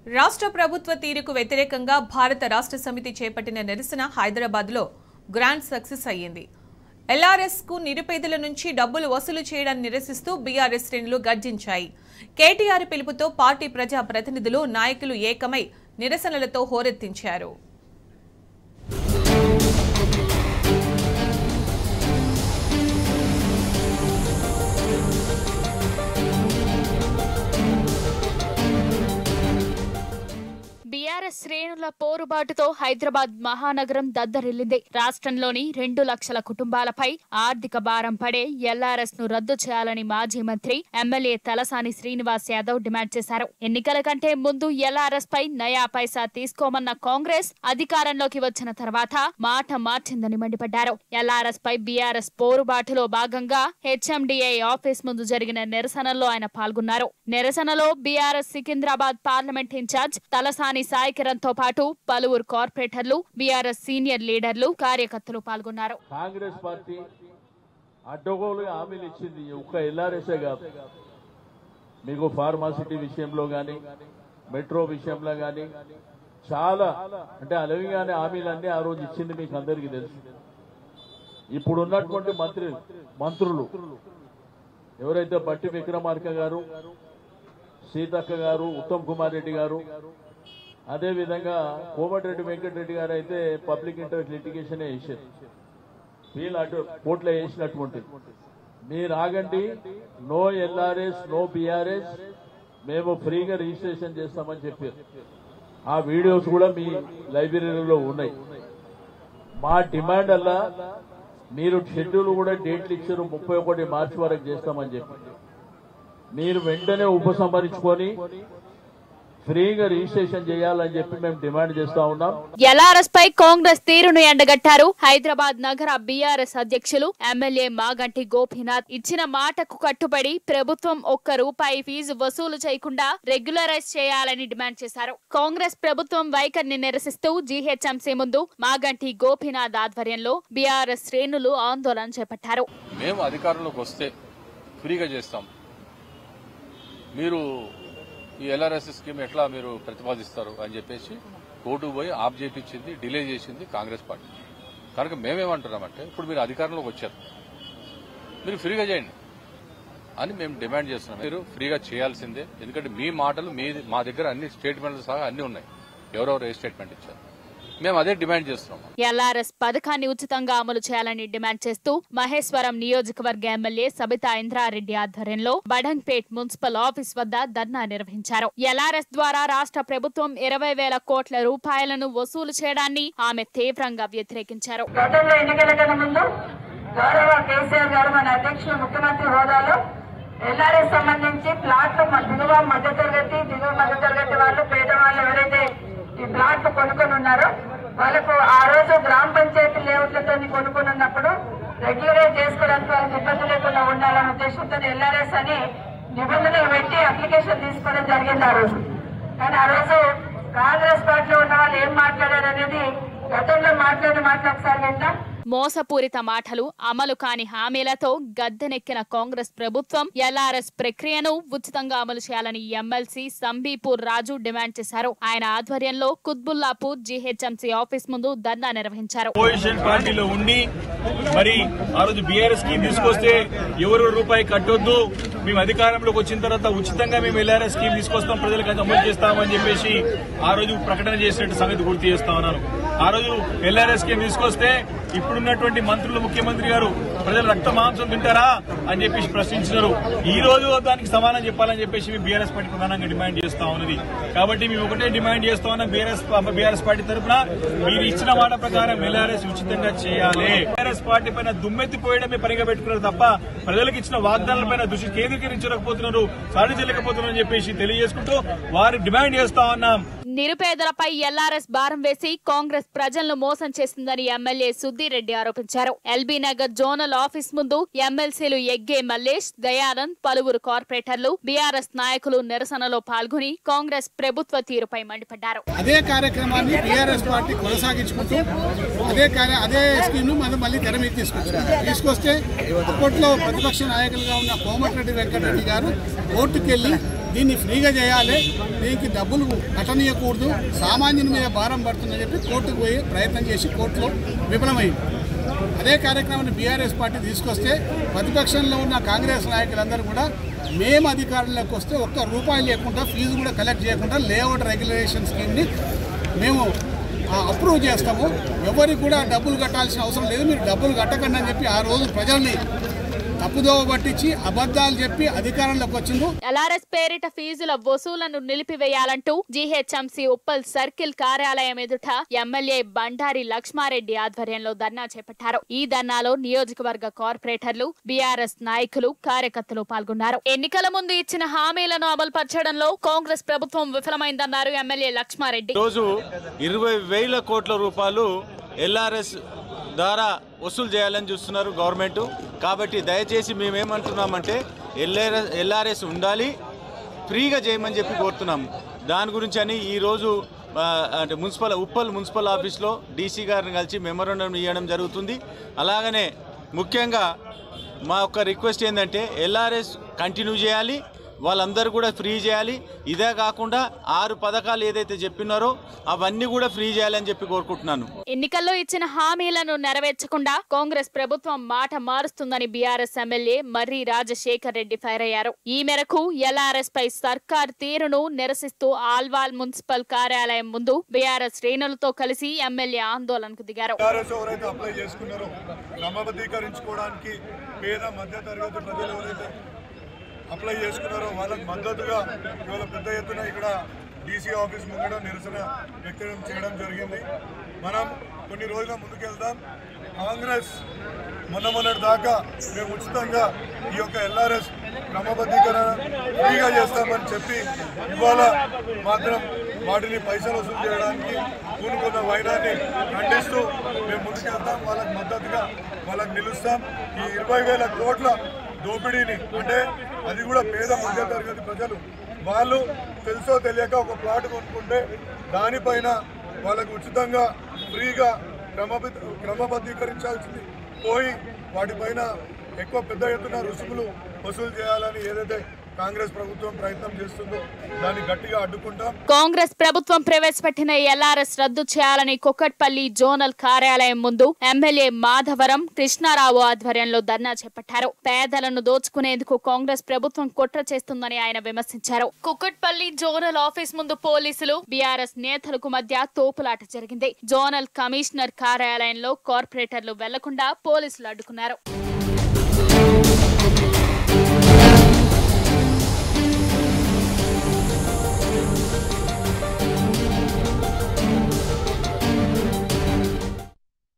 రాష్ట్ర ప్రభుత్వ తీరుకు వ్యతిరేకంగా భారత రాష్ట్ర సమితి చేపట్టిన నిరసన హైదరాబాద్లో గ్రాండ్ సక్సెస్ అయ్యింది. ఎల్ఆర్ఎస్ కు నిరుపేదల నుంచి డబ్బులు వసూలు చేయడాన్ని నిరసిస్తూ బీఆర్ఎస్ శ్రేణులు గర్జించాయి. కేటీఆర్ పిలుపుతో పార్టీ ప్రజా ప్రతినిధులు, నాయకులు ఏకమై నిరసనలతో హోరెత్తించారు. బీఆర్ఎస్ శ్రేణుల పోరుబాటుతో హైదరాబాద్ మహానగరం దద్దరిల్లింది. రాష్ట్రంలోని 2 లక్షల కుటుంబాలపై ఆర్థిక భారం పడే ఎల్ఆర్ఎస్ ను రద్దు చేయాలని మాజీ మంత్రి, ఎమ్మెల్యే తలసాని శ్రీనివాస్ యాదవ్ డిమాండ్ చేశారు. ఎన్నికల కంటే ముందు ఎల్ఆర్ఎస్ పై నయా పైసా తీసుకోమన్న కాంగ్రెస్ అధికారంలోకి వచ్చిన తర్వాత మాట మార్చిందని మండిపడ్డారు. ఎల్ఆర్ఎస్ పై బీఆర్ఎస్ పోరుబాటులో భాగంగా హెచ్ఎండిఏ ఆఫీస్ ముందు జరిగిన నిరసనలో ఆయన పాల్గొన్నారు. నిరసనలో BRS Secunderabad parliament in-charge Talasani Saikiran తో పాటు పలువురు కార్పొరేటర్లు, బీఆర్ఎస్ సీనియర్ లీడర్లు, కార్యకర్తలు పాల్గొన్నారు. కాంగ్రెస్ పార్టీ అడ్డగోలుగా హామీలు ఇచ్చింది. ఒక్క ఎల్ఆర్ఎస్ఏ కాదు, మీకు ఫార్మాసిటీ విషయంలో గాని, మెట్రో విషయంలో గాని చాలా అంటే అలవిగానే హామీలన్నీ ఆ రోజు ఇచ్చింది మీకు అందరికీ తెలుసు. ఇప్పుడున్నటువంటి మంత్రులు ఎవరైతే బట్టి విక్రమార్క గారు, సీతక్క గారు, ఉత్తమ్ కుమార్ రెడ్డి గారు, అదేవిధంగా కోమటిరెడ్డి వెంకటరెడ్డి గారు అయితే పబ్లిక్ ఇంట్రెస్ట్ లిటిగేషన్ వేసారు. వీళ్ళు అటు కోర్టులో వేసినటువంటి మీరు ఆగండి, నో ఎల్ఆర్ఎస్, నో బీఆర్ఎస్, మేము ఫ్రీగా రిజిస్ట్రేషన్ చేస్తామని చెప్పారు. ఆ వీడియోస్ కూడా మీ లైబ్రరీలో ఉన్నాయి. మా డిమాండ్ అలా మీరు షెడ్యూల్ కూడా డేట్లు ఇచ్చారు, 31 మార్చి వరకు చేస్తామని చెప్పి మీరు వెంటనే ఉపసంహరించుకొని ఫ్రీగా రిజిస్ట్రేషన్ చేయాలని చెప్పి మేము డిమాండ్ చేస్తా ఉన్నాం. ఎల్ఆర్ఎస్ పై కాంగ్రెస్ తీరును ఎండగట్టారు. హైదరాబాద్ నగర బీఆర్ఎస్ అధ్యక్షులు, ఎమ్మెల్యే మాగంటి గోపీనాథ్ ఇచ్చిన మాటకు కట్టుబడి ప్రభుత్వం ₹1 ఫీజు వసూలు చేయకుండా రెగ్యులరైజ్ చేయాలని డిమాండ్ చేశారు. కాంగ్రెస్ ప్రభుత్వం వైఖరిని నిరసిస్తూ జీహెచ్ఎంసీ ముందు మాగంటి గోపీనాథ్ ఆధ్వర్యంలో బీఆర్ఎస్ శ్రేణులు ఆందోళన చేపట్టారు. మేము అధికారంలోకి వస్తే ఫ్రీగా చేస్తాం, మీరు ఈ ఎల్ఆర్ఎస్ స్కీమ్ ఎట్లా మీరు ప్రతిపాదిస్తారు అని చెప్పేసి కోర్టుకు పోయి ఆప్ చేయించింది, డిలే చేసింది కాంగ్రెస్ పార్టీ. కనుక మేమేమంటున్నామంటే ఇప్పుడు మీరు అధికారంలోకి వచ్చారు, మీరు ఫ్రీగా చేయండి అని మేము డిమాండ్ చేస్తున్నాం. మీరు ఫ్రీగా చేయాల్సిందే, ఎందుకంటే మీ మాటలు మా దగ్గర అన్ని స్టేట్మెంట్లు సహా అన్ని ఉన్నాయి, ఎవరెవరు ఏ స్టేట్మెంట్ ఇచ్చారు, మేము అదే డిమాండ్ చేస్తున్నాం. ఎల్ఆర్ఎస్ పథకాన్ని ఉచితంగా అమలు చేయాలని డిమాండ్ చేస్తూ మహేశ్వరం నియోజకవర్గ ఎమ్మెల్యే సబితా ఇంద్రారెడ్డి ఆధ్వర్యంలో బడంగ్పేట్ మున్సిపల్ ఆఫీస్ వద్ద ధర్నా నిర్వహించారు. ఎల్ఆర్ఎస్ ద్వారా రాష్ట్ర ప్రభుత్వం 20,000 కోట్ల రూపాయలను వసూలు చేయడాన్ని ఆమె తీవ్రంగా వ్యతిరేకించారు. గతంలో ఎన్నికల కన్నా ముందు గౌరవ కేసీఆర్ గారు మన అధ్యక్షులు ముఖ్యమంత్రి హోదాలో ఎల్ఆర్ఎస్ సంబంధించి ప్లాట్లు దిగువ మధ్యతరగతి వాళ్ళు, పేదవాళ్ళు ఎవరైతే ఈ ప్లాట్లు కొనుక్కొని ఉన్నారో వాళ్ళకు ఆ రోజు గ్రామ పంచాయతీ లేఅవుట్లతో కొనుక్కొని ఉన్నప్పుడు రెగ్యులరైజ్ చేసుకోవడానికి వాళ్ళకి ఇబ్బంది లేకుండా ఉండాలనే ఉద్దేశంతో ఎల్ఆర్ఎస్ అని నిబంధనలు పెట్టి అప్లికేషన్ తీసుకోవడం జరిగింది ఆ రోజు. కానీ ఆ రోజు కాంగ్రెస్ పార్టీలో ఉన్న వాళ్ళు ఏం మాట్లాడారు అనేది గతంలో మాట్లాడిన మాటలు ఒకసారి వింటాం. మోసపూరిత మాటలు, అమలు కాని హామీలతో గద్దెనెక్కిన కాంగ్రెస్ ప్రభుత్వం ఎల్ఆర్ఎస్ ప్రక్రియను ఉచితంగా అమలు చేయాలని ఎమ్మెల్సీ సంబీపూర్ రాజు డిమాండ్ చేశారు. ఆయన ఆధ్వర్యంలో కుత్బుల్లాపూర్ జీహెచ్ఎంసీ ఆఫీస్ ముందు ధర్నా నిర్వహించారు. అపోజిషన్ పార్టీలో ఉండి మరి ఆ రోజు బీఆర్ఎస్ స్కీమ్ తీసుకొస్తే ఎవరు రూపాయి కట్టొద్దు, మేము అధికారంలోకి వచ్చిన తర్వాత ఉచితంగా మేము ఎల్ఆర్ఎస్ స్కీమ్ తీసుకొస్తాం, ప్రజలకు అమలు చేస్తామని చెప్పేసి ఆ రోజు ప్రకటన చేసినట్టు సంగతి గుర్తు చేస్తా ఉన్నాను. ఆ రోజు ఎల్ఆర్ఎస్ స్కీమ్ తీసుకొస్తే ఇప్పుడున్నటువంటి మంత్రులు, ముఖ్యమంత్రి గారు ప్రజలు రక్త మాంసం తింటారా అని చెప్పేసి ప్రశ్నించినారు. ఈ రోజు దానికి సమానం చెప్పాలని చెప్పేసి బీఆర్ఎస్ పార్టీ ప్రధానంగా డిమాండ్ చేస్తా ఉన్నది. కాబట్టి మేము ఒకటే డిమాండ్ చేస్తా ఉన్నాం, బీఆర్ఎస్ పార్టీ తరఫున మీరు ఇచ్చిన మాట ప్రకారం ఎల్ఆర్ఎస్ ఉచితంగా చేయాలి. బీఆర్ఎస్ పార్టీ పైన దుమ్మెత్తిపోయడమే పనిగా పెట్టుకున్నారు తప్ప ప్రజలకు ఇచ్చిన వాగ్దానాలపైన దృష్టి కేంద్రీకరించలేకపోతున్నారు, సాధించలేకపోతున్నారని చెప్పేసి తెలియజేసుకుంటూ వారు డిమాండ్ చేస్తా ఉన్నాం. నిరుపేదలపై ఎల్ఆర్ఎస్ భారం వేసి కాంగ్రెస్ ప్రజలను మోసం చేసిందని ఎమ్మెల్యే సుద్దిరెడ్డి ఆరోపించారు. ఎల్బీ నగర్ జోనల్ ఆఫీస్ ముందు ఎమ్మెల్సీలు ఎగ్గే మల్లేష్, దయానంద్, పలువురు కార్పొరేటర్లు, బీఆర్ఎస్ నాయకులు నిరసనలో పాల్గొని కాంగ్రెస్ ప్రభుత్వ తీరుపై మండిపడ్డారు. అదే కార్యక్రమాన్ని బీఆర్ఎస్ పార్టీ కొనసాగించుకుంటూ అదే స్కీమ్ ను మనం మళ్ళీ తెర మీద తీసుకొస్తే అప్పట్లో ప్రతిపక్ష నాయకులుగా ఉన్న కోమటిరెడ్డి వెంకటరెడ్డి గారు కోర్టుకెళ్లి దీన్ని ఫ్రీగా చేయాలి, దీనికి డబ్బులు కట్టనీయకూడదు, సామాన్యుని మీద భారం పడుతుందని చెప్పి కోర్టుకు పోయి ప్రయత్నం చేసి కోర్టులో విఫలమైంది. అదే కార్యక్రమాన్ని బీఆర్ఎస్ పార్టీ తీసుకొస్తే ప్రతిపక్షంలో ఉన్న కాంగ్రెస్ నాయకులందరూ కూడా మేము అధికారంలోకి వస్తే ఒక్క రూపాయి లేకుండా ఫీజు కూడా కలెక్ట్ చేయకుండా లేఅవుట్ రెగ్యులేషన్ స్కీమ్ని మేము అప్రూవ్ చేస్తాము, ఎవరికి కూడా డబ్బులు కట్టాల్సిన అవసరం లేదు, మీరు డబ్బులు కట్టకండి అని చెప్పి ఆ రోజు ప్రజల్ని తప్పుదోవ పట్టించి అబద్ధాలు చెప్పి అధికారంలోకి వచ్చింది. ఎల్ఆర్ఎస్ పేరిట ఫీజుల వసూలను నిలిపివేయాలంటూ జీహెచ్ఎంసీ ఉప్పల్ సర్కిల్ కార్యాలయం ఎదుట ఎమ్మెల్యే బండారి లక్ష్మారెడ్డి ఆధ్వర్యంలో ధర్నా చేపట్టారు. ఈ ధర్నాలో నియోజకవర్గ కార్పొరేటర్లు, బీఆర్ఎస్ నాయకులు, కార్యకర్తలు పాల్గొన్నారు. ఎన్నికల ముందు ఇచ్చిన హామీలను అమలుపరచడంలో కాంగ్రెస్ ప్రభుత్వం విఫలమైందన్నారు ఎమ్మెల్యే లక్ష్మారెడ్డి. రోజు 20,000 కోట్ల రూపాయలు ఎల్ఆర్ఎస్ ద్వారా వసూలు చేయాలని చూస్తున్నారు గవర్నమెంట్. కాబట్టి దయచేసి మేమేమంటున్నామంటే ఎల్ఆర్ఎస్ ఉండాలి, ఫ్రీగా చేయమని చెప్పి కోరుతున్నాము. దాని గురించి అని ఈరోజు అంటే ఉప్పల్ మున్సిపల్ ఆఫీస్లో డీసీ గారిని కలిసి మెమోరాండం ఇవ్వడం జరుగుతుంది. అలాగనే ముఖ్యంగా మా యొక్క రిక్వెస్ట్ ఏంటంటే ఎల్ఆర్ఎస్ కంటిన్యూ చేయాలి, వాళ్ళందరూ కూడా ఫ్రీ చేయాలి. ఇదే కాకుండా 6 పథకాలు ఏదైతే చెప్పినారో అవన్నీ కూడా ఫ్రీ చేయాలని చెప్పి కోరుకుంటున్నాను. ఎన్నికల్లో ఇచ్చిన హామీలను నెరవేర్చకుండా కాంగ్రెస్ ప్రభుత్వం మాట మారుస్తుందని బీఆర్ఎస్ ఎమ్మెల్యే మర్రి రాజశేఖర్ రెడ్డి ఫైర్ అయ్యారు. ఈ మేరకు ఎల్ఆర్ఎస్ పై సర్కార్ తీరును నిరసిస్తూ ఆల్వాల్ మున్సిపల్ కార్యాలయం ముందు బీఆర్ఎస్ శ్రేణులతో కలిసి ఎమ్మెల్యే ఆందోళనకు దిగారు. అప్లై చేసుకున్నారో వాళ్ళకి మద్దతుగా ఇవాళ పెద్ద ఎత్తున ఇక్కడ డీసీ ఆఫీస్ ముందు నిరసన వ్యక్తం చేయడం జరిగింది. మనం కొన్ని రోజుల ముందుకెళ్దాం. కాంగ్రెస్ మొన్నటి దాకా మేము ఉచితంగా ఈ యొక్క ఎల్ఆర్ఎస్ క్రమబద్ధీకరణ ఫ్రీగా చేస్తామని చెప్పి ఇవాళ మాత్రం వాటిని పైసలు వసూలు చేయడానికి పూనుకున్న వైనాన్ని ఖండిస్తూ మేము ముందుకెళ్తాం. వాళ్ళకి మద్దతుగా వాళ్ళకి నిలుస్తాం. ఈ 20,000 కోట్ల దోపిడీని, అంటే అది కూడా పేద మధ్య తరగతి ప్రజలు వాళ్ళు తెలుసో తెలియక ఒక ప్లాట్ కొనుక్కుంటే దానిపైన వాళ్ళకు ఉచితంగా ఫ్రీగా క్రమబద్ధీకరించాల్సింది పోయి వాటిపైన ఎక్కువ పెద్ద ఎత్తున రుసుములు వసూలు చేయాలని ఏదైతే కాంగ్రెస్ ప్రభుత్వం ప్రయత్నం చేస్తుందో దాన్ని గట్టిగా అడ్డుకుంటాం. కాంగ్రెస్ ప్రభుత్వం ప్రవేశపెట్టిన ఎల్ఆర్ఎస్ రద్దు చేయాలని కుకట్పల్లి జోనల్ కార్యాలయం ముందు ఎమ్మెల్యే మాధవరం కృష్ణారావు ఆధ్వర్యంలో ధర్నా చేపట్టారు. పేదలను దోచుకునేందుకు కాంగ్రెస్ ప్రభుత్వం కుట్ర చేస్తుందని ఆయన విమర్శించారు. కుకట్పల్లి జోనల్ ఆఫీస్ ముందు పోలీసులు, బీఆర్ఎస్ నేతలకు మధ్య తోపులాట జరిగింది. జోనల్ కమిషనర్ కార్యాలయంలో కార్పొరేటర్లు వెళ్లకుండా పోలీసులు అడ్డుకున్నారు.